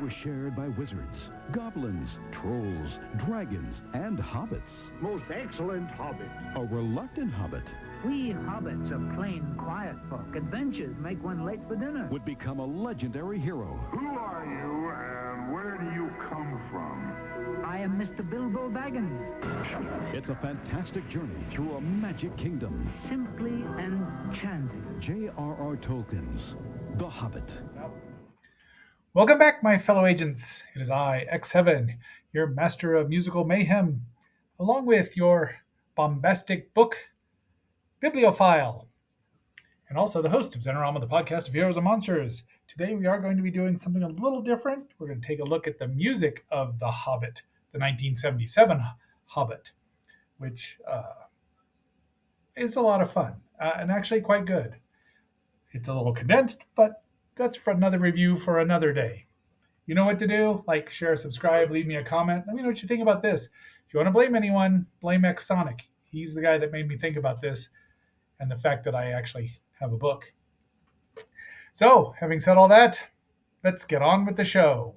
was shared by wizards, goblins, trolls, dragons, and hobbits. Most excellent Hobbit. A reluctant hobbit We hobbits are plain, quiet folk. Adventures make one late for dinner. would become a legendary hero. Who are you and where do you come from? I am Mr. Bilbo Baggins. It's a fantastic journey through a magic kingdom. Simply enchanting. J.R.R. Tolkien's The Hobbit. Welcome back, my fellow agents. It is I, X7, your master of musical mayhem, along with your bombastic book bibliophile, and also the host of Zenorama, the podcast of Heroes and Monsters. Today we are going to be doing something a little different. We're going to take a look at the music of The Hobbit, the 1977 Hobbit, which is a lot of fun and actually quite good. It's a little condensed, but that's for another review for another day. You know what to do. Like, share, subscribe, leave me a comment. Let me know what you think about this. If you want to blame anyone, blame X Sonic. He's the guy that made me think about this and the fact that I actually have a book. So, having said all that, let's get on with the show.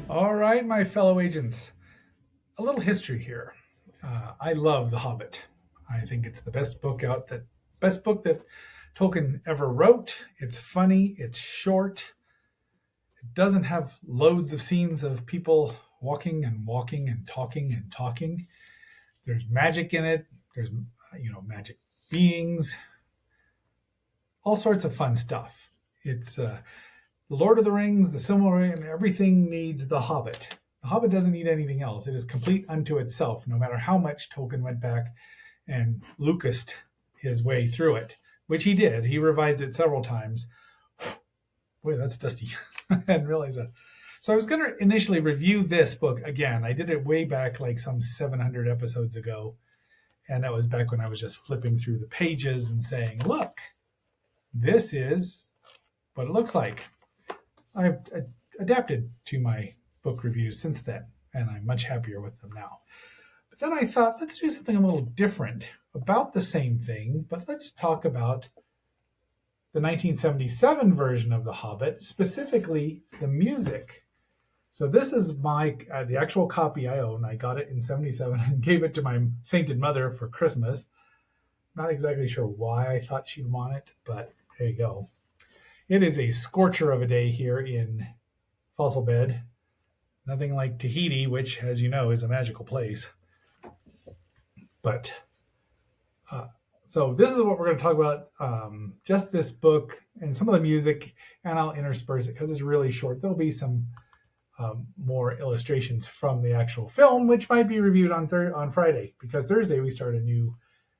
All right, my fellow agents, a little history here. I love The Hobbit. I think it's the best book that Tolkien ever wrote. It's funny, it's short. It doesn't have loads of scenes of people walking and talking and talking. There's magic in it. There's, magic beings, all sorts of fun stuff. It's The Lord of the Rings, the Silmarillion, everything needs The Hobbit. The Hobbit doesn't need anything else. It is complete unto itself, no matter how much Tolkien went back and Lucased his way through it, which he did. He revised it several times. Boy, that's dusty. I hadn't realized that. So I was going to initially review this book again. I did it way back, like some 700 episodes ago. And that was back when I was just flipping through the pages and saying, look, this is what it looks like. I've adapted to my book reviews since then, and I'm much happier with them now. But then I thought, let's do something a little different, about the same thing, but let's talk about the 1977 version of The Hobbit, specifically the music. So this is the actual copy I own. I got it in 77 and gave it to my sainted mother for Christmas. Not exactly sure why I thought she'd want it, but there you go. It is a scorcher of a day here in Fossil Bed. Nothing like Tahiti, which, as you know, is a magical place. But so this is what we're going to talk about, just this book and some of the music, and I'll intersperse it because it's really short. There'll be some more illustrations from the actual film, which might be reviewed on Friday, because Thursday we start a new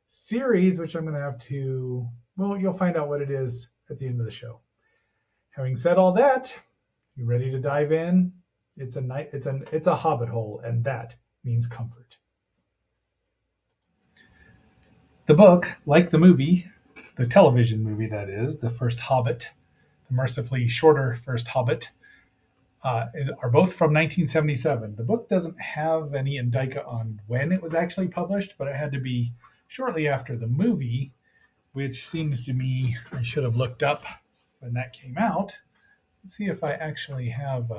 series, which I'm going to have to, you'll find out what it is at the end of the show. Having said all that, you ready to dive in? It's a hobbit hole, and that means comfort. The book, like the movie, the television movie that is, the first Hobbit, the mercifully shorter first Hobbit, are both from 1977. The book doesn't have any indicia on when it was actually published, but it had to be shortly after the movie, which seems to me I should have looked up when that came out. Let's see if I actually have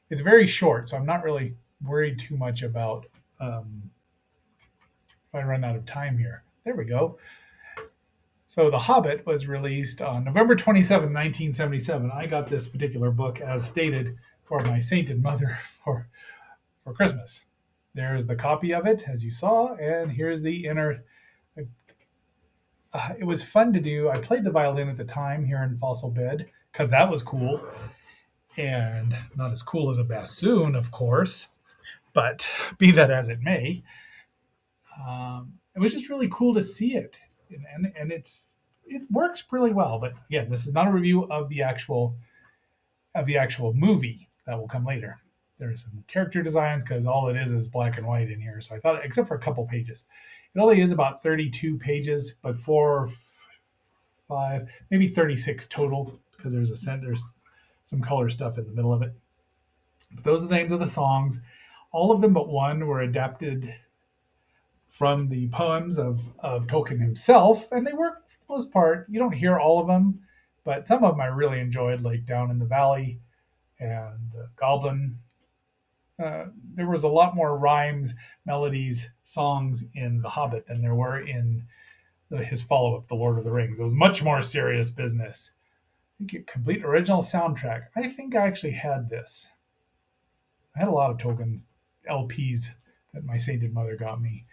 it's very short, so I'm not really worried too much about if I run out of time here. There we go. So The Hobbit was released on November 27, 1977. I got this particular book, as stated, for my sainted mother for Christmas. There's the copy of it, as you saw, and here's the inner. It was fun to do. I played the violin at the time here in Fossil Bed, because that was cool. And not as cool as a bassoon, of course, but be that as it may. It was just really cool to see it, and it works really well. But again, this is not a review of the actual movie. That will come later. There's some character designs because all it is black and white in here. So I thought, except for a couple pages, it only is about 32 pages, but 4, 5, maybe 36 total, because there's some color stuff in the middle of it. But those are the names of the songs. All of them but one were adapted from the poems of Tolkien himself, and they work for the most part. You don't hear all of them, but some of them I really enjoyed, like Down in the Valley and the Goblin. There was a lot more rhymes, melodies, songs in The Hobbit than there were in his follow-up, The Lord of the Rings. It was much more serious business. You get complete original soundtrack. I think I actually had this. I had a lot of Tolkien LPs that my sainted mother got me.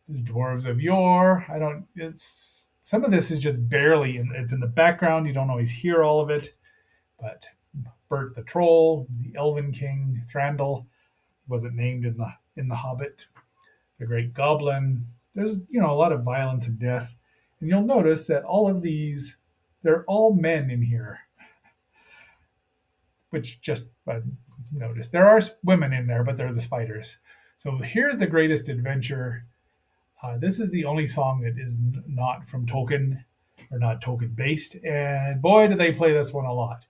The Dwarves of Yore. I don't. It's some of this is just barely. It's in the background. You don't always hear all of it. But Bert the Troll, the Elven King, Thranduil wasn't named in the Hobbit. The Great Goblin. There's a lot of violence and death, and you'll notice that all of these, they're all men in here. Which just notice there are women in there, but they're the spiders. So here's the greatest adventure. This is the only song that is not from Tolkien or not Tolkien based, and boy, do they play this one a lot.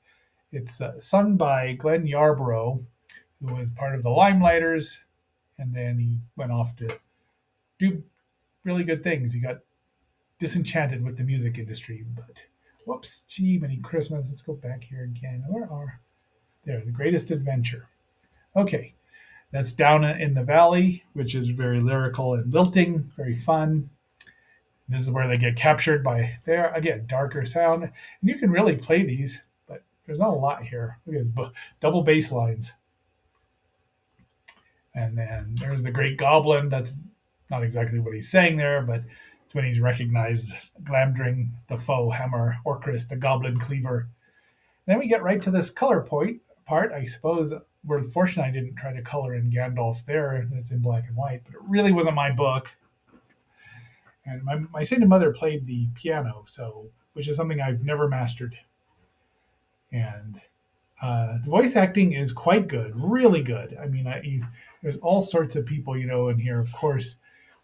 It's sung by Glenn Yarborough, who was part of the Limelighters, and then he went off to do really good things. He got disenchanted with the music industry, but whoops, gee, many Christmas. Let's go back here again. Where are there? The Greatest Adventure. Okay, that's Down in the Valley, which is very lyrical and lilting, very fun. This is where they get captured by there again, darker sound, and you can really play these, but there's not a lot here. Look at the double bass lines. And then there's the Great Goblin. That's not exactly what he's saying there, but it's when he's recognized Glamdring, the foe, Hammer, Orcris, the Goblin Cleaver. Then we get right to this color point part. I suppose we're fortunate I didn't try to color in Gandalf there. It's in black and white, but it really wasn't my book. And my sainted mother played the piano, which is something I've never mastered. And the voice acting is quite good, really good. I mean, there's all sorts of people, in here. Of course,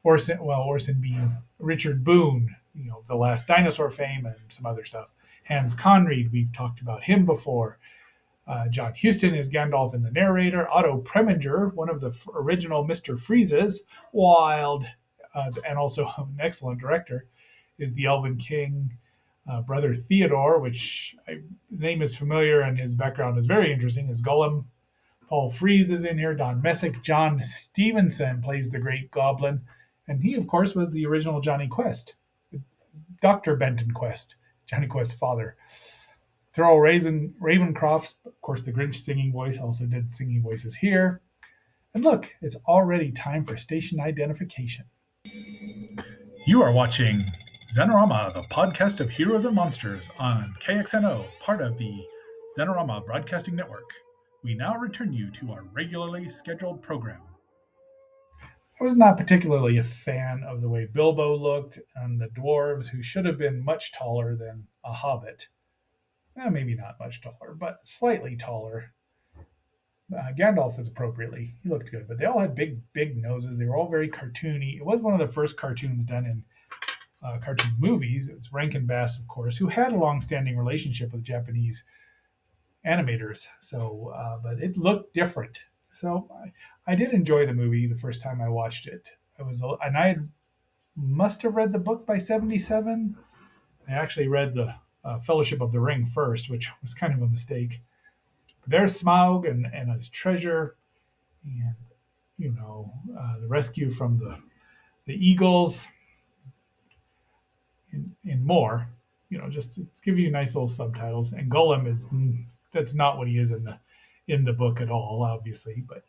Orson being Richard Boone, The Last Dinosaur fame and some other stuff. Hans Conried, we've talked about him before. John Huston is Gandalf and the narrator. Otto Preminger, one of the original Mr. Freezes, wild, and also an excellent director, is the Elven King. Brother Theodore, which the name is familiar and his background is very interesting, is Gollum. Paul Frees is in here. Don Messick. John Stevenson plays the Great Goblin. And he, of course, was the original Johnny Quest. Dr. Benton Quest, Johnny Quest's father. Thurl Ravencroft, of course, the Grinch singing voice, also did singing voices here. And look, it's already time for station identification. You are watching Xenorama, the podcast of heroes and monsters on KXNO, part of the Xenorama Broadcasting Network. We now return you to our regularly scheduled program. I was not particularly a fan of the way Bilbo looked and the dwarves, who should have been much taller than a hobbit. Maybe not much taller, but slightly taller. Gandalf was appropriately. He looked good, but they all had big noses. They were all very cartoony. It was one of the first cartoons done in cartoon movies. It was Rankin-Bass, of course, who had a long-standing relationship with Japanese animators. But it looked different. So I did enjoy the movie the first time I watched it. I must have read the book by 1977. I actually read the Fellowship of the Ring first, which was kind of a mistake. But there's Smaug and his treasure, and the rescue from the eagles, and more. Just to give you nice little subtitles. And Gollum that's not what he is in the book at all, obviously, but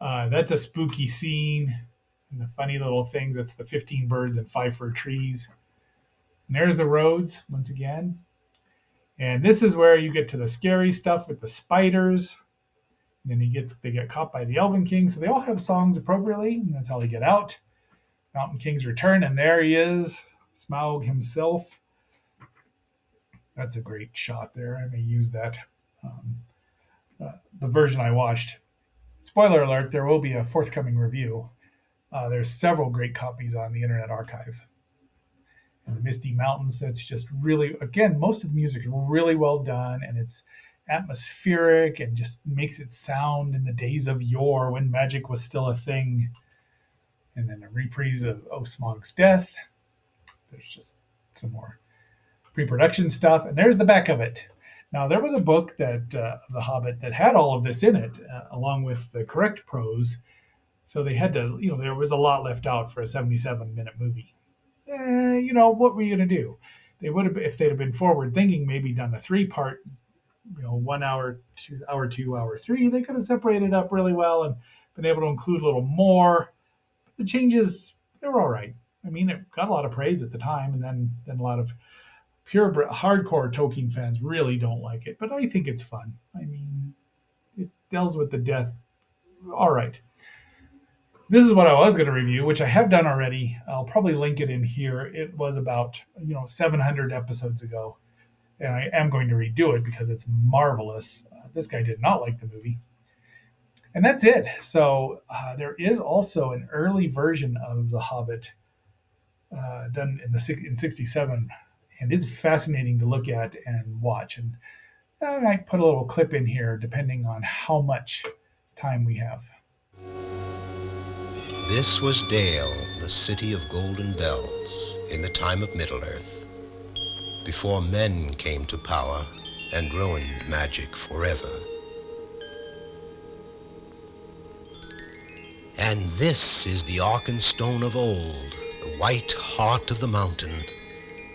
that's a spooky scene. And the funny little things. That's the 15 birds and 5 fir trees. And there's the roads once again. And this is where you get to the scary stuff with the spiders. And then they get caught by the Elven King. So they all have songs appropriately, and that's how they get out. Mountain King's return, and there he is, Smaug himself. That's a great shot there. I may use that. The version I watched. Spoiler alert, there will be a forthcoming review. There's several great copies on the Internet Archive. And the Misty Mountains, that's just really, again, most of the music is really well done, and it's atmospheric and just makes it sound in the days of yore when magic was still a thing. And then a reprise of Smaug's death. There's just some more pre-production stuff, and there's the back of it. Now, there was a book that The Hobbit that had all of this in it, along with the correct prose. So they had to, there was a lot left out for a 77-minute movie. What were you going to do? They would have, if they'd have been forward thinking, maybe done a 3-part, 1 hour, 2 2, hour 3. They could have separated up really well and been able to include a little more. But the changes, they were all right. I mean, it got a lot of praise at the time, and then a lot of pure hardcore Tolkien fans really don't like it. But I think it's fun. I mean, it deals with the death. All right. This is what I was going to review, which I have done already. I'll probably link it in here. It was about 700 episodes ago, and I am going to redo it because it's marvelous. This guy did not like the movie. And that's it. So there is also an early version of The Hobbit done in 67, and it's fascinating to look at and watch. And I might put a little clip in here depending on how much time we have. This was Dale, the city of golden bells, in the time of Middle-earth, before men came to power and ruined magic forever. And this is the Arkenstone of old, the white heart of the mountain,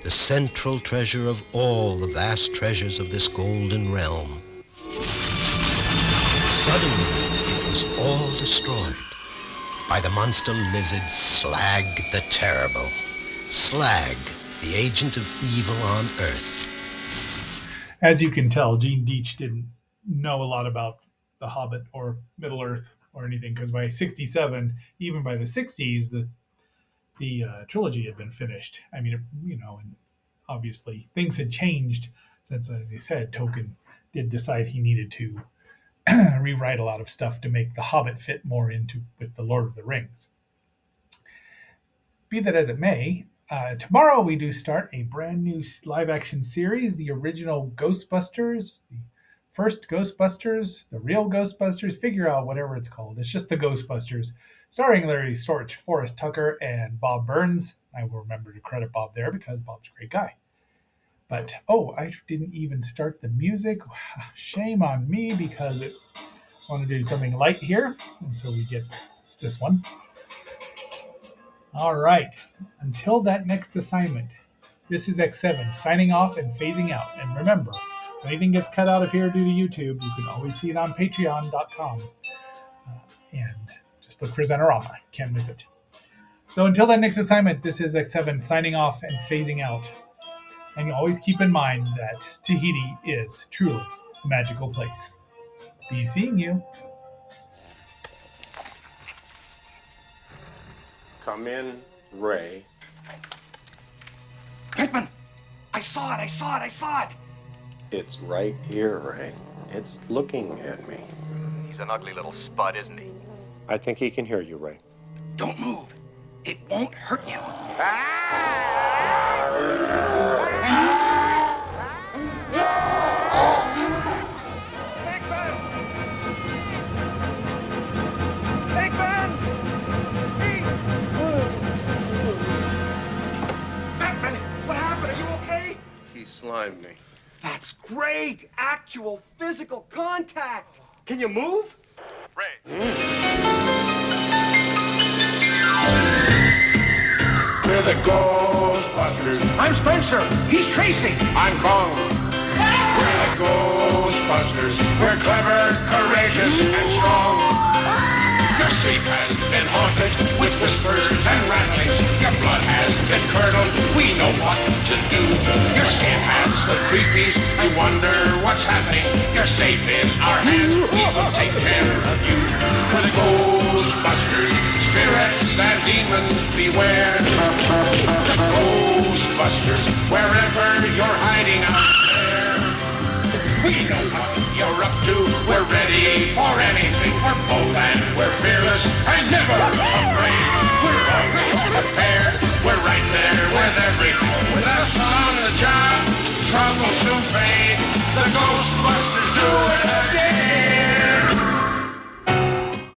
the central treasure of all the vast treasures of this golden realm. Suddenly, it was all destroyed by the monster lizard Slag the Terrible. Slag, the agent of evil on Earth. As you can tell, Gene Deitch didn't know a lot about The Hobbit or Middle-earth or anything, because by 67, even by the 60s, the trilogy had been finished. I mean, and obviously things had changed since, as you said, Tolkien did decide he needed to rewrite a lot of stuff to make The Hobbit fit more into with the Lord of the Rings. Be that as it may, tomorrow we do start a brand new live-action series, the original Ghostbusters, the first Ghostbusters, the real Ghostbusters, figure out whatever it's called. It's just the Ghostbusters, starring Larry Storch, Forrest Tucker, and Bob Burns. I will remember to credit Bob there because Bob's a great guy. But, I didn't even start the music. Shame on me, because I want to do something light here. And so we get this one. All right. Until that next assignment, this is X7 signing off and phasing out. And remember, if anything gets cut out of here due to YouTube, you can always see it on patreon.com. And just look for Zenorama. Can't miss it. So until that next assignment, this is X7 signing off and phasing out. And you always keep in mind that Tahiti is truly a magical place. Be seeing you. Come in, Ray. Pinkman! I saw it! It's right here, Ray. It's looking at me. He's an ugly little spud, isn't he? I think he can hear you, Ray. Don't move. It won't hurt you. Pinkman! What happened? Are you okay? He slimed me. That's great! Actual physical contact! Can you move? Ray. We're the Ghostbusters. I'm Spencer. He's Tracy. I'm Kong. We're the Ghostbusters. We're clever, courageous, and strong. Your sleep has been haunted with whispers and rattlings. Your blood has been curdled. We know what to do. Your skin has the creepies. You wonder what's happening. You're safe in our hands. We will take care of you. We're the Ghostbusters. Spirits and demons, beware. The Ghostbusters. Wherever you're hiding out there. We know what you're up to. We're ready for anything. We're bold and we're fearless and never afraid. We're always prepared. We're right there with everything. With us on the job, trouble soon fades.